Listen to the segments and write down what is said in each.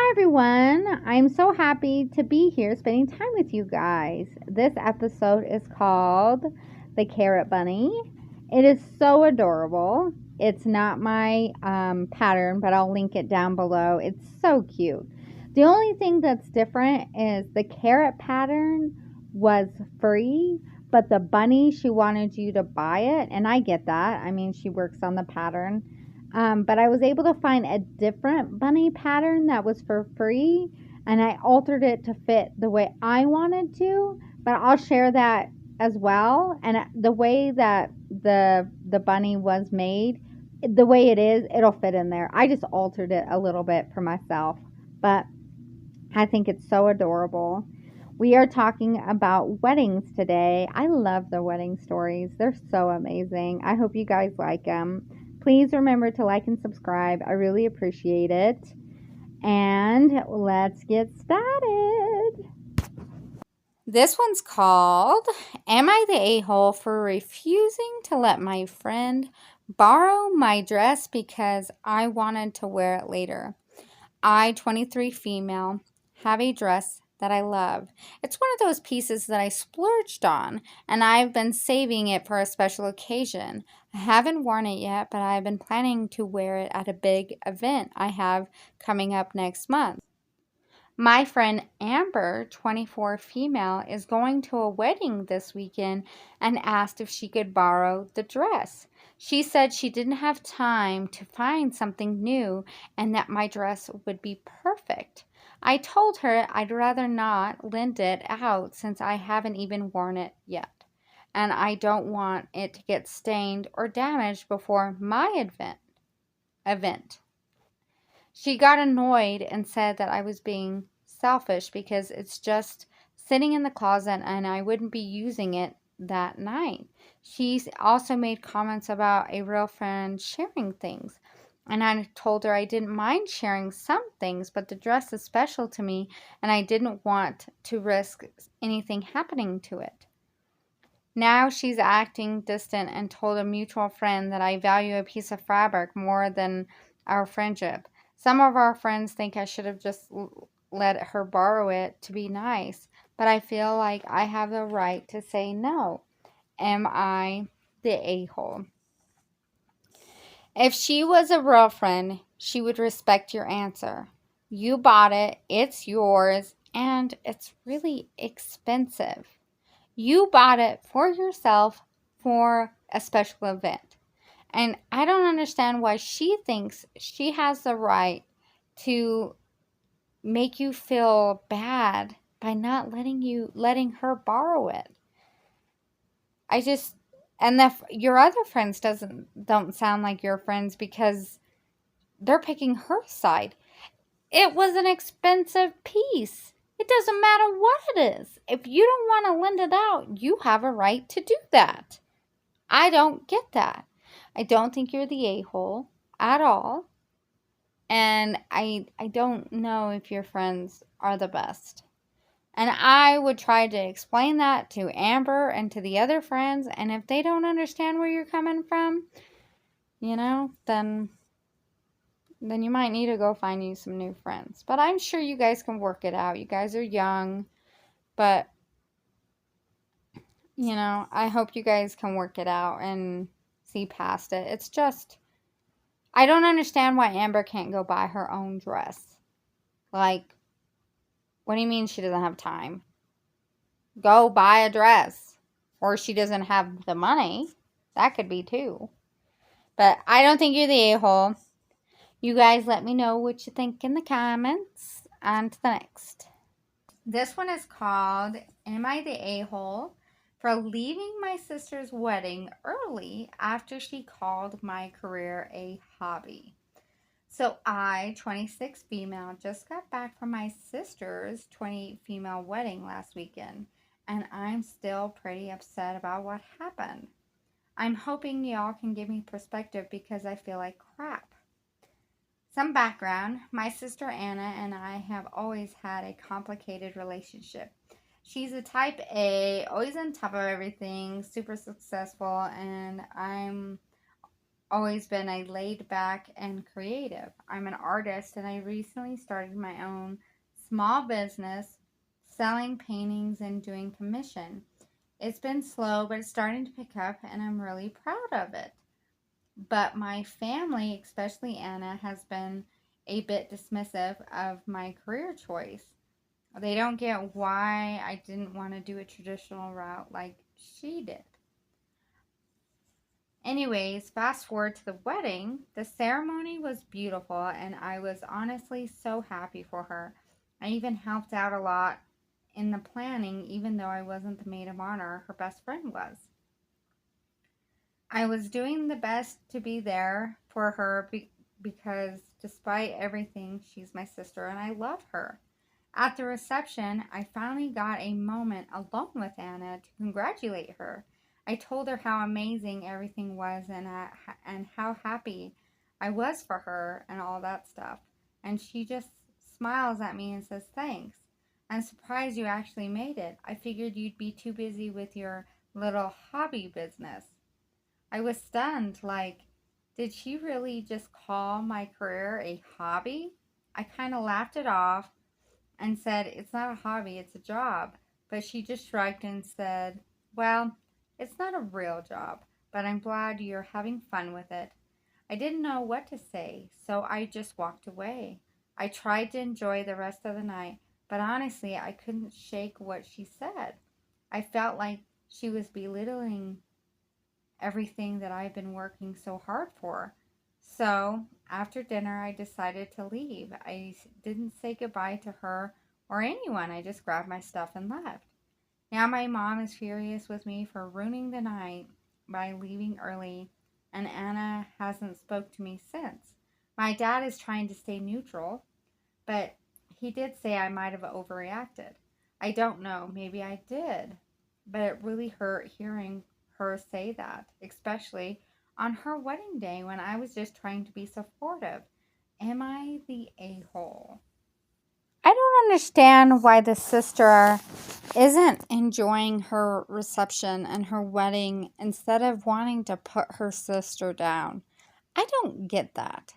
Hi everyone, I'm so happy to be here spending time with you guys. This episode is called The Carrot Bunny. It is so adorable. It's not my pattern, but I'll link it down below. It's so cute. The only thing that's different is the carrot pattern was free, but the bunny, she wanted you to buy it, and I get that. I mean, she works on the pattern. But I was able to find a different bunny pattern that was for free, and I altered it to fit the way I wanted to. But I'll share that as well. And the way that the bunny was made, the way it is, it'll fit in there. I just altered it a little bit for myself, but I think it's so adorable. We are talking about weddings today. I love the wedding stories. They're so amazing. I hope you guys like them. Please remember to like and subscribe. I really appreciate it. And let's get started. This one's called, Am I the A-hole for refusing to let my friend borrow my dress because I wanted to wear it later? I, 23 female, have a dress that I love. It's one of those pieces that I splurged on, and I've been saving it for a special occasion. I haven't worn it yet, but I've been planning to wear it at a big event I have coming up next month. My friend Amber, 24 female, is going to a wedding this weekend and asked if she could borrow the dress. She said she didn't have time to find something new and that my dress would be perfect. I told her I'd rather not lend it out since I haven't even worn it yet, and I don't want it to get stained or damaged before my event. She got annoyed and said that I was being selfish because it's just sitting in the closet and I wouldn't be using it that night. She also made comments about a real friend sharing things. And I told her I didn't mind sharing some things, but the dress is special to me and I didn't want to risk anything happening to it. Now she's acting distant and told a mutual friend that I value a piece of fabric more than our friendship. Some of our friends think I should have just let her borrow it to be nice, but I feel like I have the right to say no. Am I the a-hole? If she was a real friend, she would respect your answer. You bought it, it's yours, and it's really expensive. You bought it for yourself for a special event. And I don't understand why she thinks she has the right to make you feel bad by not letting her borrow it. I just and your other friends don't sound like your friends because they're picking her side. It was an expensive piece. It doesn't matter what it is. If you don't want to lend it out, you have a right to do that. I don't get that. I don't think you're the a-hole at all. And I don't know if your friends are the best. And I would try to explain that to Amber and to the other friends. And if they don't understand where you're coming from, then you might need to go find you some new friends. But I'm sure you guys can work it out. You guys are young. But, I hope you guys can work it out and see past it. It's just, I don't understand why Amber can't go buy her own dress. Like, what do you mean she doesn't have time? Go buy a dress. Or she doesn't have the money. That could be too. But I don't think you're the a-hole. You guys let me know what you think in the comments. On to the next. This one is called, Am I the a-hole for leaving my sister's wedding early after she called my career a hobby? So I, 26 female, just got back from my sister's 28 female wedding last weekend, and I'm still pretty upset about what happened. I'm hoping y'all can give me perspective because I feel like crap. Some background. My sister Anna and I have always had a complicated relationship. She's a type A, always on top of everything, super successful, and I'm always been a laid back and creative. I'm an artist and I recently started my own small business selling paintings and doing commission. It's been slow, but it's starting to pick up and I'm really proud of it. But my family, especially Anna, has been a bit dismissive of my career choice. They don't get why I didn't want to do a traditional route like she did. Anyways, fast forward to the wedding. The ceremony was beautiful, and I was honestly so happy for her. I even helped out a lot in the planning, even though I wasn't the maid of honor, her best friend was. I was doing the best to be there for her because despite everything, she's my sister and I love her. At the reception, I finally got a moment alone with Anna to congratulate her. I told her how amazing everything was and how happy I was for her and all that stuff. And she just smiles at me and says, "Thanks. I'm surprised you actually made it. I figured you'd be too busy with your little hobby business." I was stunned, like, did she really just call my career a hobby? I kind of laughed it off and said, "It's not a hobby, it's a job." But she just shrugged and said, "Well, it's not a real job, but I'm glad you're having fun with it." I didn't know what to say, so I just walked away. I tried to enjoy the rest of the night, but honestly, I couldn't shake what she said. I felt like she was belittling everything that I've been working so hard for. So after dinner, I decided to leave. I didn't say goodbye to her or anyone. I just grabbed my stuff and left. Now my mom is furious with me for ruining the night by leaving early, and Anna hasn't spoke to me since. My dad is trying to stay neutral, but he did say I might have overreacted. I don't know, maybe I did, but it really hurt hearing her say that, especially on her wedding day when I was just trying to be supportive. Am I the a hole? I don't understand why the sister isn't enjoying her reception and her wedding instead of wanting to put her sister down. I don't get that.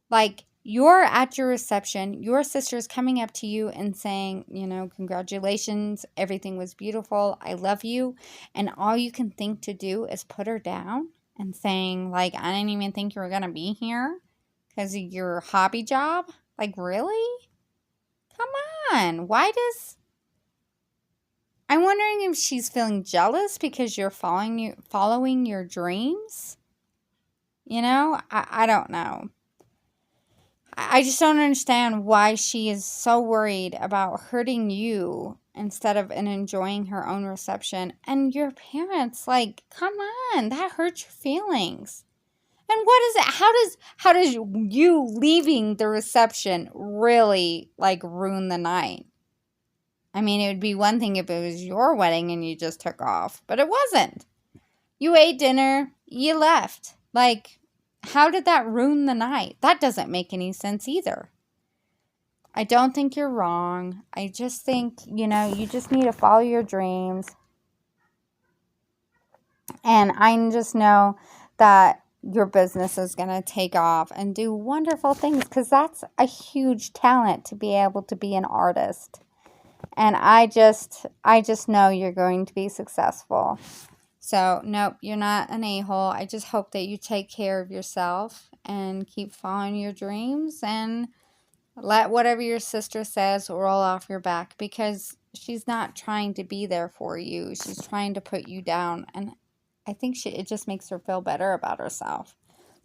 Like, you're at your reception, your sister's coming up to you and saying, "Congratulations, everything was beautiful, I love you." And all you can think to do is put her down and saying, like, "I didn't even think you were going to be here because of your hobby job." Like, really? Come on. I'm wondering if she's feeling jealous because you're following your dreams. I don't know. I just don't understand why she is so worried about hurting you instead of enjoying her own reception. And your parents, like, come on, that hurts your feelings. And what is it? How does you leaving the reception really, like, ruin the night? I mean, it would be one thing if it was your wedding and you just took off, but it wasn't. You ate dinner, you left. Like, how did that ruin the night? That doesn't make any sense either. I don't think you're wrong. I just think, you just need to follow your dreams. And I just know that your business is going to take off and do wonderful things because that's a huge talent to be able to be an artist. And I just know you're going to be successful. So, nope, you're not an a-hole. I just hope that you take care of yourself and keep following your dreams and let whatever your sister says roll off your back because she's not trying to be there for you. She's trying to put you down. And I think it just makes her feel better about herself.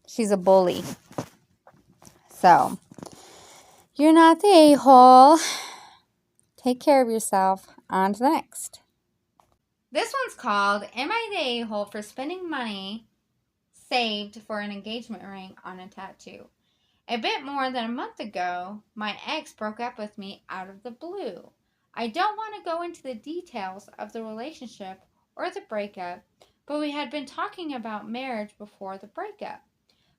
She's a bully. So, you're not the a-hole. Take care of yourself. On to the next. This one's called, "Am I the a-hole for spending money saved for an engagement ring on a tattoo?" A bit more than a month ago, my ex broke up with me out of the blue. I don't want to go into the details of the relationship or the breakup, but we had been talking about marriage before the breakup.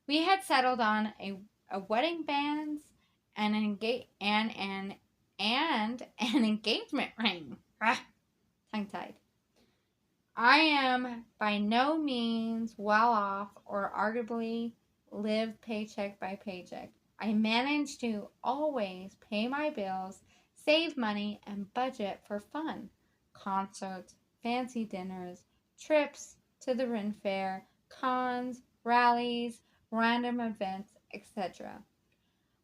We had settled on a wedding bands and an engagement ring. Tongue tied. I am by no means well off or arguably live paycheck by paycheck. I manage to always pay my bills, save money, and budget for fun. Concerts, fancy dinners, trips to the Ren Fair, cons, rallies, random events, etc.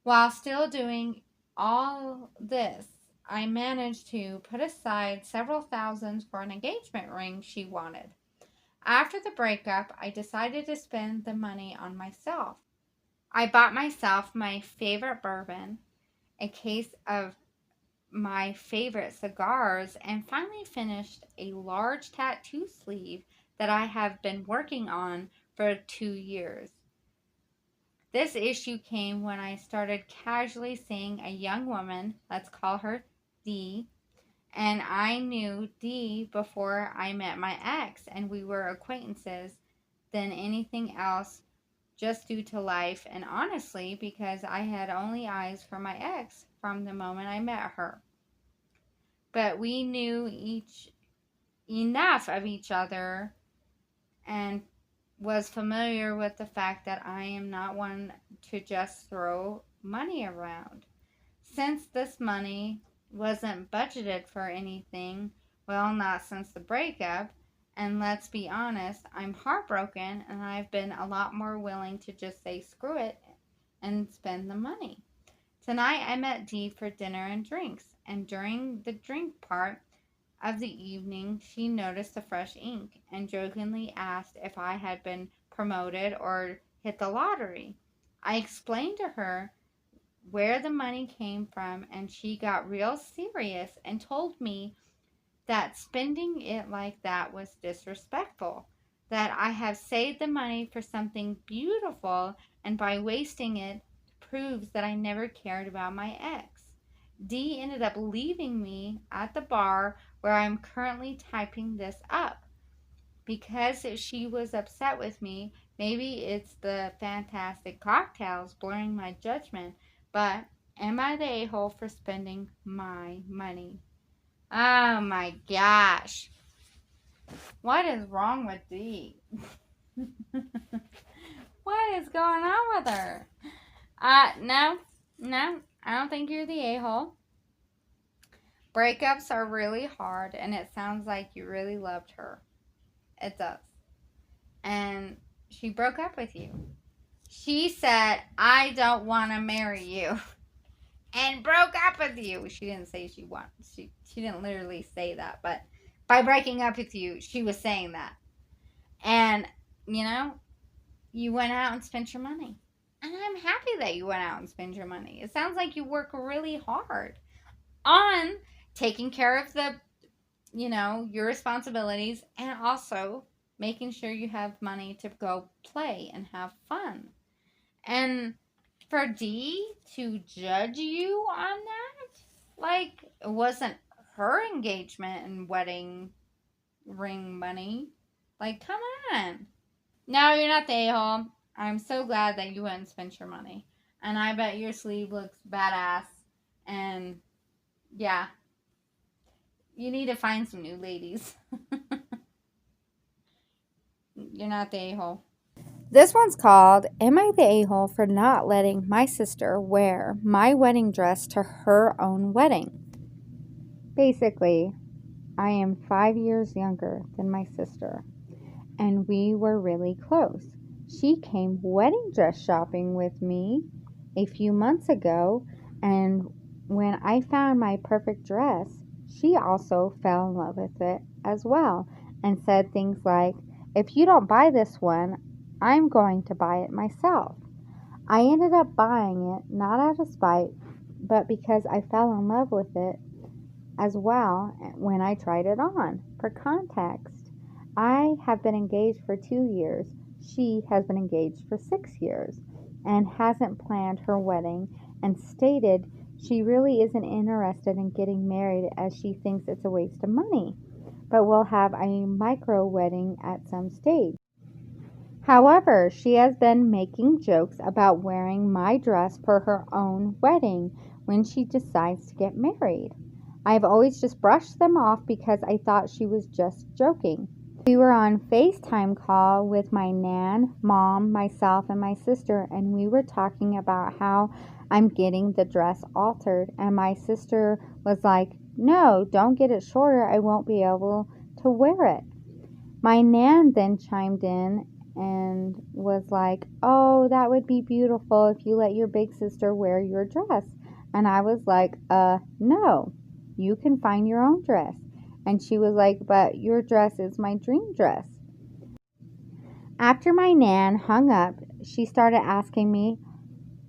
While still doing all this, I managed to put aside several thousands for an engagement ring she wanted. After the breakup, I decided to spend the money on myself. I bought myself my favorite bourbon, a case of my favorite cigars, and finally finished a large tattoo sleeve that I have been working on for 2 years. This issue came when I started casually seeing a young woman, let's call her Dee, and I knew Dee before I met my ex, and we were acquaintances than anything else, just due to life, and honestly, because I had only eyes for my ex from the moment I met her. But we knew each enough of each other and was familiar with the fact that I am not one to just throw money around. Since this money wasn't budgeted for anything, well, not since the breakup, and let's be honest, I'm heartbroken and I've been a lot more willing to just say screw it and spend the money. Tonight I met Dee for dinner and drinks, and during the drink part of the evening she noticed the fresh ink and jokingly asked if I had been promoted or hit the lottery. I explained to her where the money came from, and she got real serious and told me that spending it like that was disrespectful, that I have saved the money for something beautiful, and by wasting it proves that I never cared about my ex. Dee ended up leaving me at the bar where I'm currently typing this up. Because she was upset with me, maybe it's the fantastic cocktails blurring my judgment, but am I the a hole for spending my money? Oh my gosh. What is wrong with Dee? What is going on with her? No, I don't think you're the a hole. Breakups are really hard, and it sounds like you really loved her. It does. And she broke up with you. She said, I don't want to marry you. And broke up with you. She didn't say she didn't literally say that, but by breaking up with you, she was saying that. And, you know, you went out and spent your money. And I'm happy that you went out and spent your money. It sounds like you work really hard on taking care of your responsibilities, and also making sure you have money to go play and have fun. And for Dee to judge you on that, like, it wasn't her engagement and wedding ring money. Like, come on. No, you're not the a-hole. I'm so glad that you went and spent your money. And I bet your sleeve looks badass. And yeah, you need to find some new ladies. You're not the a-hole. This one's called, Am I the a-hole for not letting my sister wear my wedding dress to her own wedding? Basically, I am 5 years younger than my sister, and we were really close. She came wedding dress shopping with me a few months ago, and when I found my perfect dress, she also fell in love with it as well and said things like, if you don't buy this one, I'm going to buy it myself. I ended up buying it not out of spite, but because I fell in love with it as well when I tried it on. For context, I have been engaged for 2 years. She has been engaged for 6 years and hasn't planned her wedding, and stated she really isn't interested in getting married as she thinks it's a waste of money, but will have a micro wedding at some stage. However, she has been making jokes about wearing my dress for her own wedding when she decides to get married. I've always just brushed them off because I thought she was just joking. We were on FaceTime call with my nan, mom, myself, and my sister, and we were talking about how I'm getting the dress altered. And my sister was like, no, don't get it shorter. I won't be able to wear it. My nan then chimed in and was like, oh, that would be beautiful if you let your big sister wear your dress. And I was like, no, you can find your own dress. And she was like, but your dress is my dream dress. After my nan hung up, she started asking me,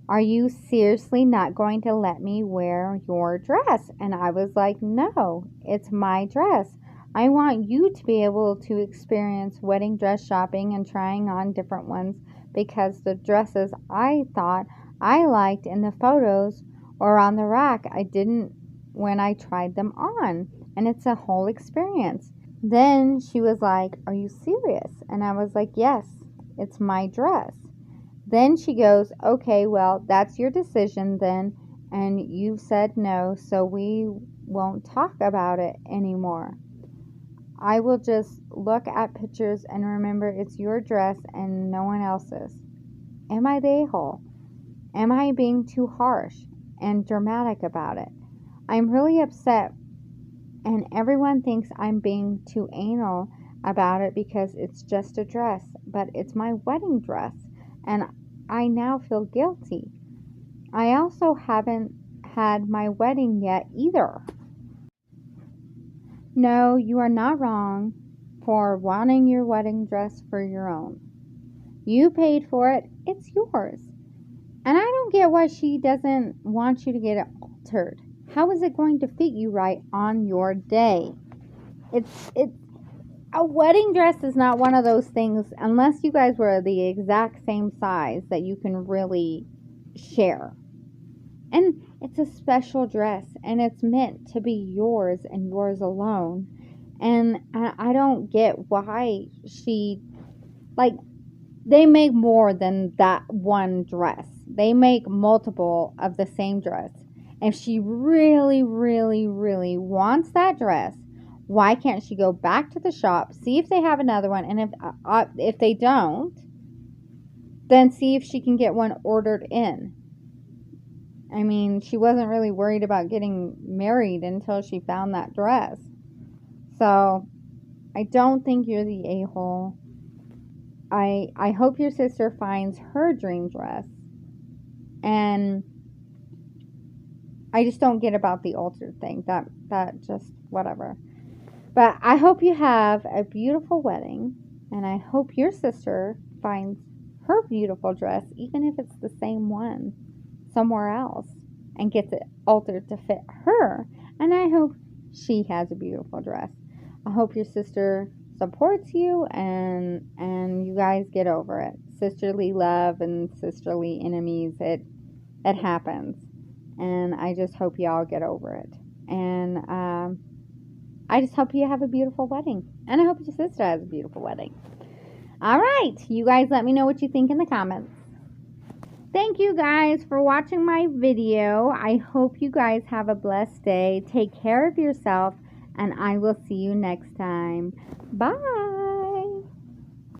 are you seriously not going to let me wear your dress? And I was like, no, it's my dress. I want you to be able to experience wedding dress shopping and trying on different ones, because the dresses I thought I liked in the photos or on the rack, I didn't when I tried them on. And it's a whole experience. Then she was like, are you serious? And I was like, yes, it's my dress. Then she goes, okay, well, that's your decision then, and you've said no, so we won't talk about it anymore. I will just look at pictures and remember it's your dress and no one else's. Am I the a-hole? Am I being too harsh and dramatic about it? I'm really upset, and everyone thinks I'm being too anal about it because it's just a dress, but it's my wedding dress, and I now feel guilty. I also haven't had my wedding yet either. No, you are not wrong for wanting your wedding dress for your own. You paid for it, it's yours. And I don't get why she doesn't want you to get it altered. How is it going to fit you right on your day? It's a wedding dress is not one of those things, unless you guys were the exact same size, that you can really share. And it's a special dress, and it's meant to be yours and yours alone. And I don't get why she, like, they make more than that one dress. They make multiple of the same dress. If she really, really, really wants that dress, why can't she go back to the shop, see if they have another one, and if they don't, then see if she can get one ordered in. I mean, she wasn't really worried about getting married until she found that dress. So, I don't think you're the a-hole. I hope your sister finds her dream dress. And I just don't get about the altered thing. That just, whatever. But I hope you have a beautiful wedding. And I hope your sister finds her beautiful dress, even if it's the same one, somewhere else, and gets it altered to fit her. And I hope she has a beautiful dress. I hope your sister supports you and you guys get over it. Sisterly love and sisterly enemies, it happens. And I just hope y'all get over it. And I just hope you have a beautiful wedding. And I hope your sister has a beautiful wedding. All right, you guys let me know what you think in the comments. Thank you guys for watching my video. I hope you guys have a blessed day. Take care of yourself, and I will see you next time. Bye.